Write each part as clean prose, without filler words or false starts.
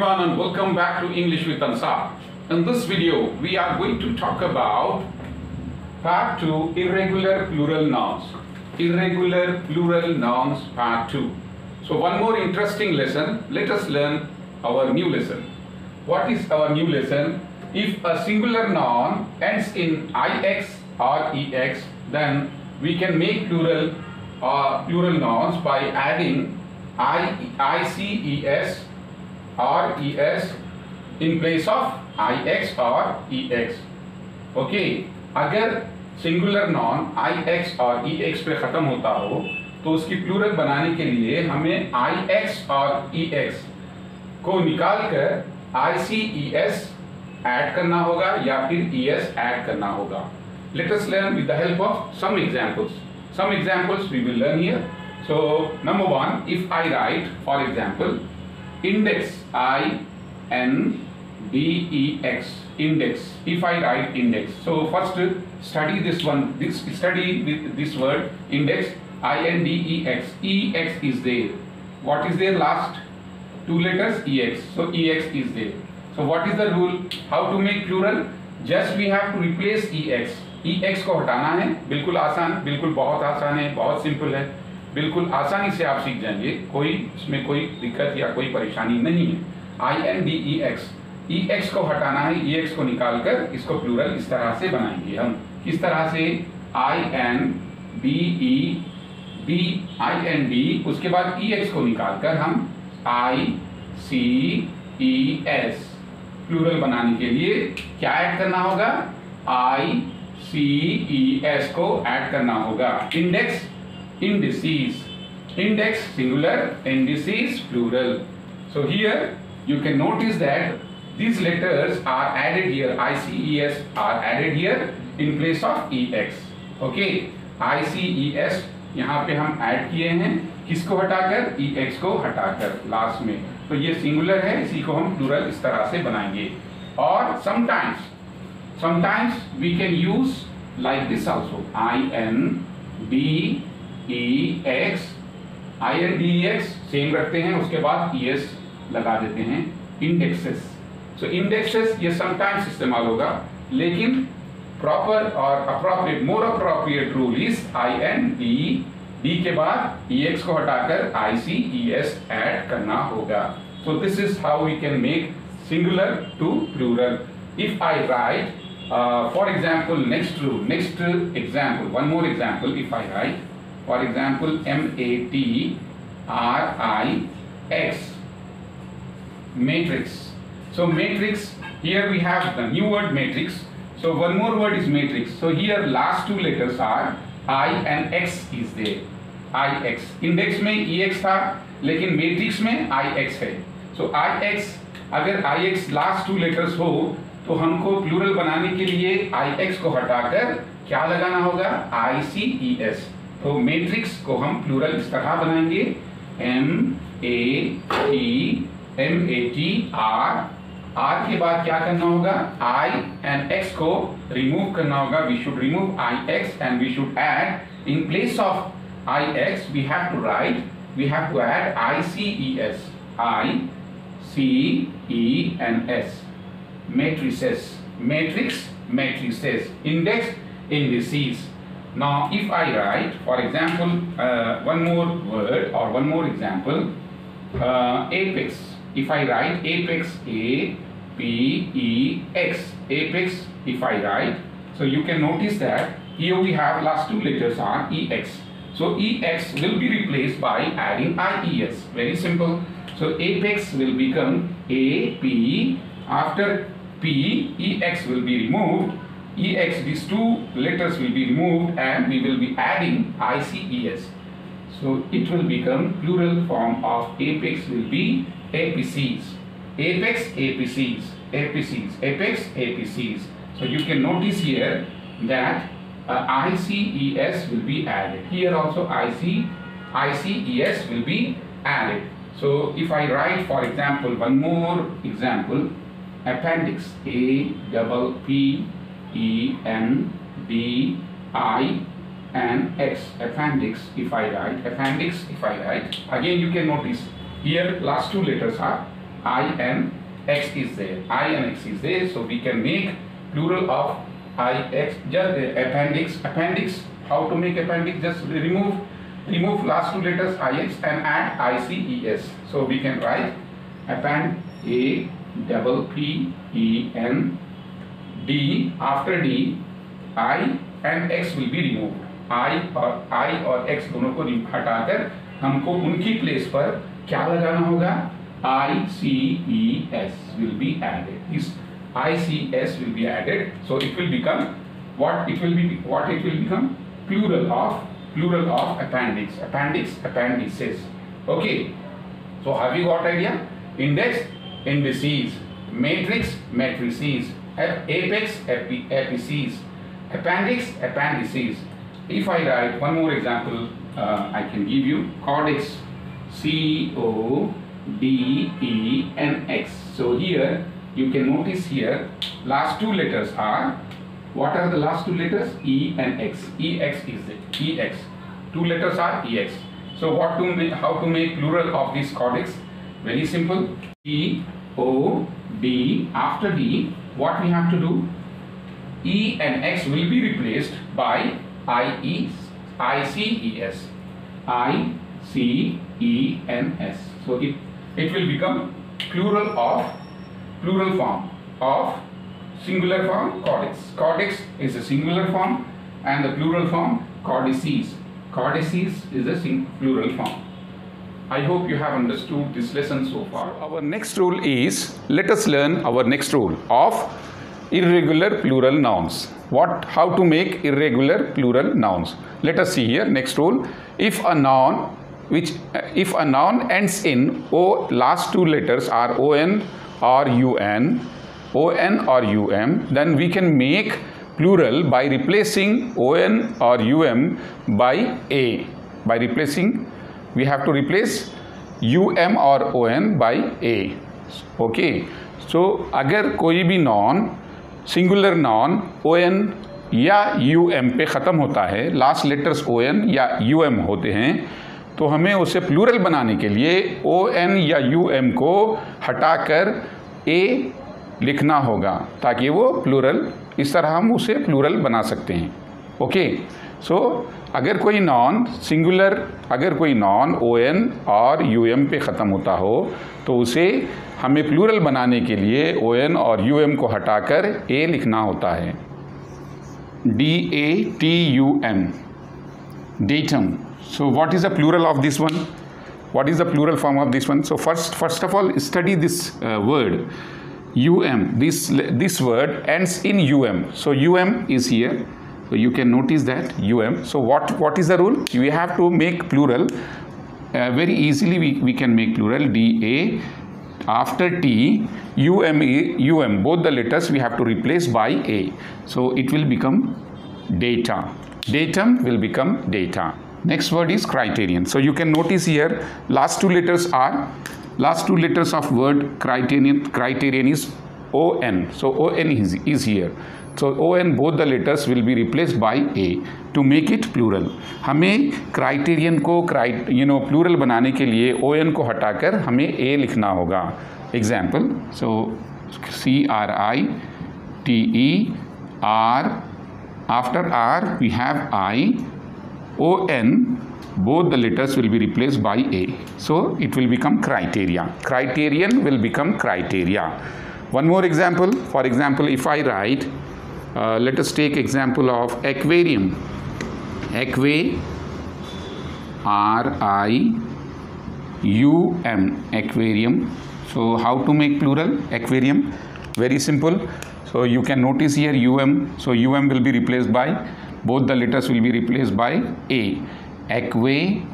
everyone and welcome back to English with Ansar. In this video, we are going to talk about Part 2, Irregular Plural Nouns. Irregular Plural Nouns Part 2. So one more interesting lesson. Let us learn our new lesson. What is our new lesson? If a singular noun ends in ix or ex, then we can make plural nouns by adding ices or es in place of ix or ex. Okay, अगर singular non ix और ex पे खत्म होता हो तो उसकी plural बनाने के लिए हमें ix और ex को निकाल कर ices ऐड करना होगा या फिर es ऐड करना होगा. Let us learn with the help of some examples. Some examples we will learn here. So number one, if I write, for example, index, I-N-D-E-X, index. If I write index, so first study this one. Study with this word index, I-N-D-E-X. E-X is there. What is there last? Two letters ex. So ex is there. So what is the rule? How to make plural? Just we have to replace ex. ex को हटाना है. बिल्कुल आसान, बिल्कुल बहुत आसान है, बहुत सिंपल है. बिल्कुल आसानी से आप सीख जाएंगे. कोई इसमें कोई दिक्कत या कोई परेशानी नहीं है. I-N-D-E-X. ex को हटाना है, ex को निकालकर इसको प्लूरल इस तरह से बनाएंगे हम. किस तरह से? I-N-D उसके बाद ex को निकालकर हम I-C-E-S प्लूरल बनाने के लिए क्या ऐड करना होगा? I-C-E-S को ऐड करना होगा. Index, indices. Index singular, indices plural. So here you can notice that these letters are added here. ICES are added here in place of EX. Okay, ICES यहाँ पे हम ऐड किए हैं. किसको हटाकर? EX को हटाकर लास्ट में. तो ये सिंगुलर है, इसी को हम प्लूरल इस तरह से बनाएंगे. और sometimes we can use like this also. INDEX same रखते हैं, उसके बाद ES लगा देते हैं. इंडेक्सेस. सो इंडेक्सेस ये समटाइम्स इस्तेमाल होगा, लेकिन प्रॉपर और appropriate, more appropriate rule is IND के बाद EX को हटाकर ICES ऐड करना होगा. So this is how we can make singular to plural. If I write for example next example, one more example. If I write for example matrix, matrix. So matrix, here we have the new word matrix. So one more word is matrix. So here last two letters are I and X is there. IX. Index में EX था, लेकिन matrix में IX है. So IX, अगर IX last two letters हो तो हमको plural बनाने के लिए IX को हटाकर क्या लगाना होगा? ICES. तो मैट्रिक्स को हम प्लूरल इस तरह बनाएंगे. R के बाद क्या करना होगा? I and X को रिमूव करना होगा. We should remove IX and we should add in place of IX we have to add ICES. I-C-E-N-S. Matrices. Matrices. Index, indices. Now if I write, for example, one more word or one more example, apex. If I write apex, A-P-E-X, apex, if I write, so you can notice that here we have last two letters are EX. So EX will be replaced by adding IES. Very simple. So apex will become A-P, after P, EX will be removed. EX, these two letters will be removed and we will be adding ICES. So it will become plural form of apex will be APCs. Apex, APCs. APCs. Apex, APCs. So you can notice here that ICES will be added. Here also ICES will be added. So if I write, for example, one more example, appendix, A-P-E-N-D-I-N-X, appendix. If I write, again you can notice here last two letters are I and X is there. I and X is there. So we can make plural of IX. Just appendix. Appendix. How to make appendix? Just remove last two letters IX and add ICES. So we can write append A double P E N D. After D, I and X will be removed. I और X दोनों को हटाकर हमको उनकी place पर क्या लगाना होगा? ICES will be added. This ICS will be added. So it will become what it will become? Plural of appendix. Appendices. Okay. So have you got idea? Index, indices. Matrix, matrices. Apex, apices. Appendix, appendices. If I write one more example, I can give you codex. CODENX. So here you can notice here last two letters are, what are the last two letters? E and X. EX is it. EX. Two letters are EX. So how to make plural of this codex? Very simple. E O D. After D, what we have to do? E and X will be replaced by ICES. ICENS. So it will become plural form of singular form codex. Codex is a singular form and the plural form codices. Codices is a plural form. I hope you have understood this lesson so far. Our next rule is, let us learn our next rule of irregular plural nouns. How to make irregular plural nouns? Let us see here. Next rule: if a noun ends in O, last two letters are ON or UM, then we can make plural by replacing ON or UM by A. By replacing, we have to replace UM or ON by A. Okay. So अगर कोई भी non singular non ON या UM पे ख़त्म होता है, last letters ON या UM होते हैं, तो हमें उसे प्लूरल बनाने के लिए ON या UM को हटाकर A लिखना होगा ताकि वो प्लूरल, इस तरह हम उसे प्लूरल बना सकते हैं. ओके. सो अगर कोई नॉन सिंगुलर, अगर कोई नॉन ON और UM पे ख़त्म होता हो तो उसे हमें प्लूरल बनाने के लिए ON और UM को हटाकर A लिखना होता है. DATUM, datum. So what is the plural of this one? What is the plural form of this one? So first of all, study this word UM. This word ends in UM. So UM is here. So you can notice that UM. So what is the rule? We have to make plural. Very easily we can make plural. DA. After T, UM, both the letters we have to replace by A. So it will become data. Datum will become data. Next word is criterion. So you can notice here last two letters of word criterion is ON. So ON is here. So ON, both the letters will be replaced by A to make it plural. हमें criterion को plural बनाने के लिए ON को हटाकर हमें A लिखना होगा. Example, so CRITER, after R we have I, ON, both the letters will be replaced by A. So it will become criteria. Criterion will become criteria. One more example. For example, if I write, let us take example of aquarium. RIUM, aquarium. So how to make plural aquarium? Very simple. So you can notice here UM. So UM will be replaced by, both the letters will be replaced by A. Aquarium.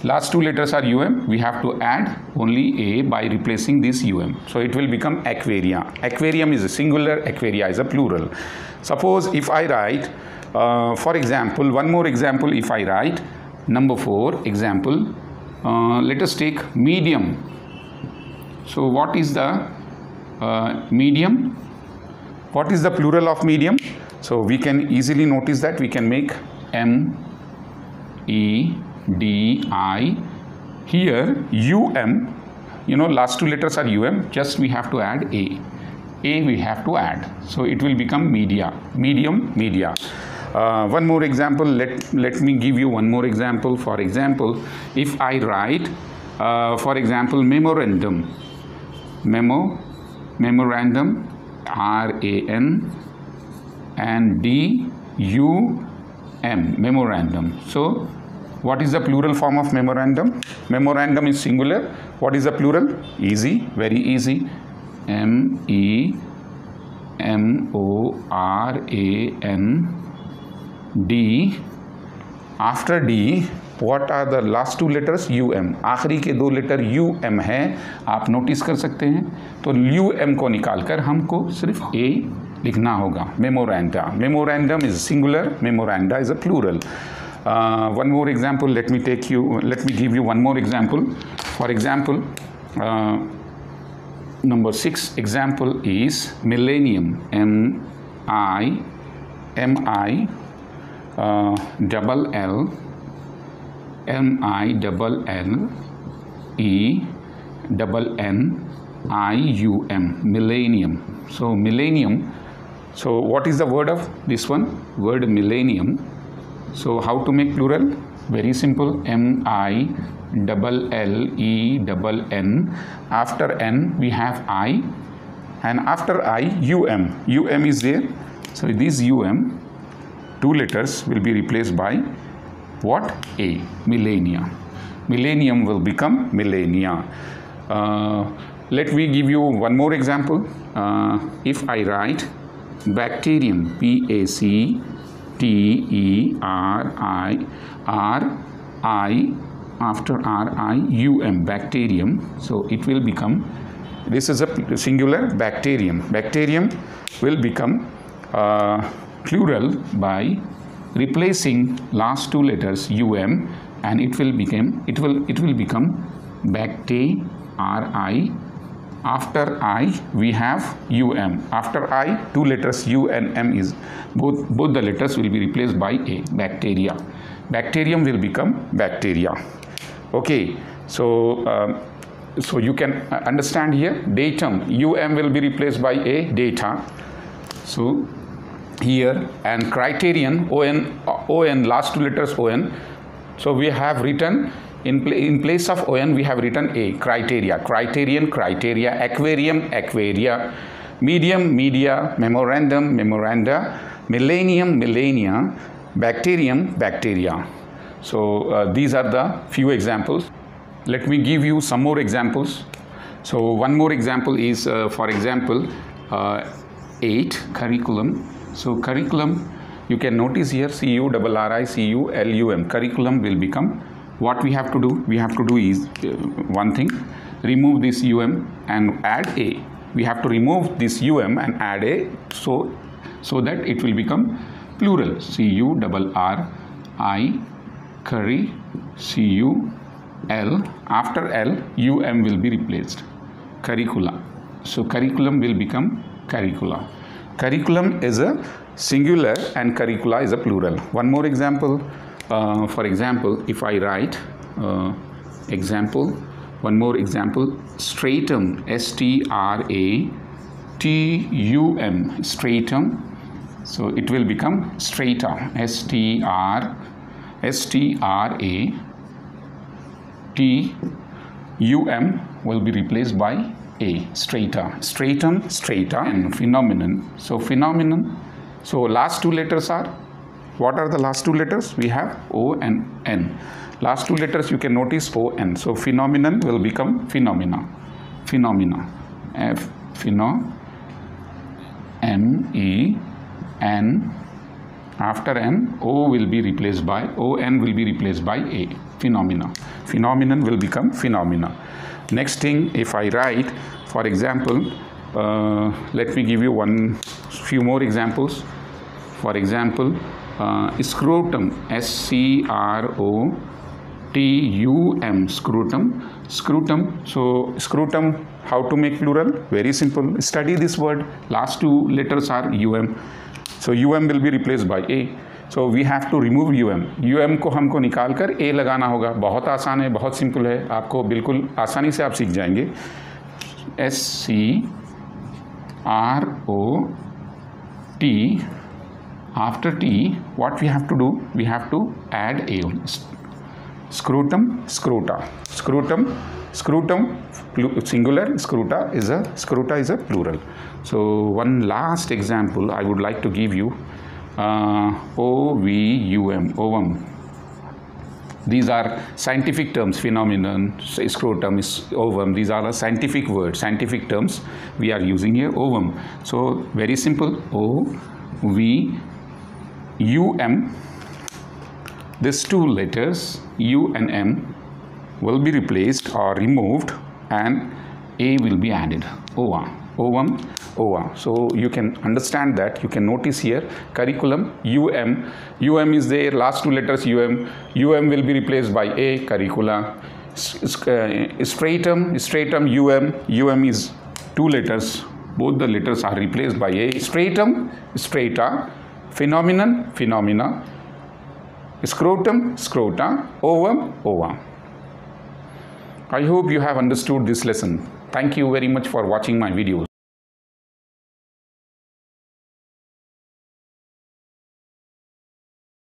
Last two letters are UM. We have to add only A by replacing this UM. So it will become aquaria. Aquarium is a singular, aquaria is a plural. Suppose if I write, for example, one more example, if I write number 4 example, let us take medium. So what is the medium? What is the plural of medium? So we can easily notice that we can make MEDIUM. here um, last two letters are um, just we have to add a we have to add, so it will become media, medium, media. One more example, let me give you one more example. For example, if I write for example memorandum, memorandum, RAN and DUM, memorandum. So what is the plural form of memorandum? Memorandum is singular. What is the plural? Easy, very easy. MEMORAND. After D, what are the last two letters? UM. आखिरी के दो letter UM है, आप notice कर सकते हैं. तो UM को निकालकर हमको सिर्फ A लिखना होगा. Memoranda. Memorandum is singular. Memoranda is a plural. One more example. Let me give you one more example. For example, number 6 example is millennium. MILLENNIUM, millennium. So millennium. So what is the word of this one? Word millennium. So how to make plural? Very simple. MILLENN. After N we have I, and after I UM. UM is there. So this UM, two letters will be replaced by what? A. Millennia. Millennium will become millennia. Let me give you one more example. If I write bacterium, BACTERIRI, after RIUM, bacterium, so it will become, this is a singular, bacterium. Bacterium will become plural by replacing last two letters UM, and it will become bacte, RI. After I we have UM. After I, two letters U and M is both the letters will be replaced by A. Bacteria. Bacterium will become bacteria. Okay, so so you can understand here. Datum, UM will be replaced by A. Data. So here, and criterion, ON, last two letters ON. So we have written in place of ON we have written A. Criteria, criterion, criteria. Aquarium, aquaria. Medium, media. Memorandum, memoranda. Millennium, millennia. Bacterium, bacteria. So these are the few examples. Let me give you some more examples. So one more example is for example 8, curriculum. So curriculum, you can notice here CURRICULUM. Curriculum will become, what we have to do? We have to do is one thing, remove this UM and add A. We have to remove this UM and add A, so that it will become plural. CURRI, curry, CUL. After L, UM will be replaced. Curricula. So curriculum will become curricula. Curriculum is a singular and curricula is a plural. One more example. For example, if I write example, one more example, stratum, STRATUM, stratum. So it will become strata, STRATUM will be replaced by A. Strata, stratum, strata. And phenomenon. So phenomenon. So last two letters are, what are the last two letters? We have O and N. Last two letters you can notice O, N. So phenomenon will become phenomena. Phenomena. F, M-E-N. After N, O will be replaced by, O-N will be replaced by A. Phenomena. Phenomenon will become phenomena. Next thing, if I write, for example, let me give you few more examples. For example, scrotum, SCROTUM, scrotum. Scrotum. So scrotum, how to make plural? Very simple. Study this word. Last two letters are UM. So UM will be replaced by A. So we have to remove UM को हमको निकाल कर A लगाना होगा। बहुत आसान है, बहुत सिंपल है, आपको बिल्कुल आसानी से आप सीख जाएंगे। SCROT, after T what we have to do, we have to add A. Scrotum, scrota, scrotum, singular, scrota is a plural. So one last example I would like to give you, ovum. These are scientific terms, phenomenon, scrotum, ovum. These are the scientific words, scientific terms we are using here, ovum. So very simple, OVUM. These two letters U and M will be replaced or removed and A will be added. Ova, ovum, ova. So you can understand that. You can notice here curriculum UM is there, last two letters UM will be replaced by A, curricula. Stratum UM is two letters, both the letters are replaced by A. Stratum, strata. Phenomenon, phenomena. Scrotum, scrota. Ovum, ova. I hope you have understood this lesson. Thank you very much for watching my videos.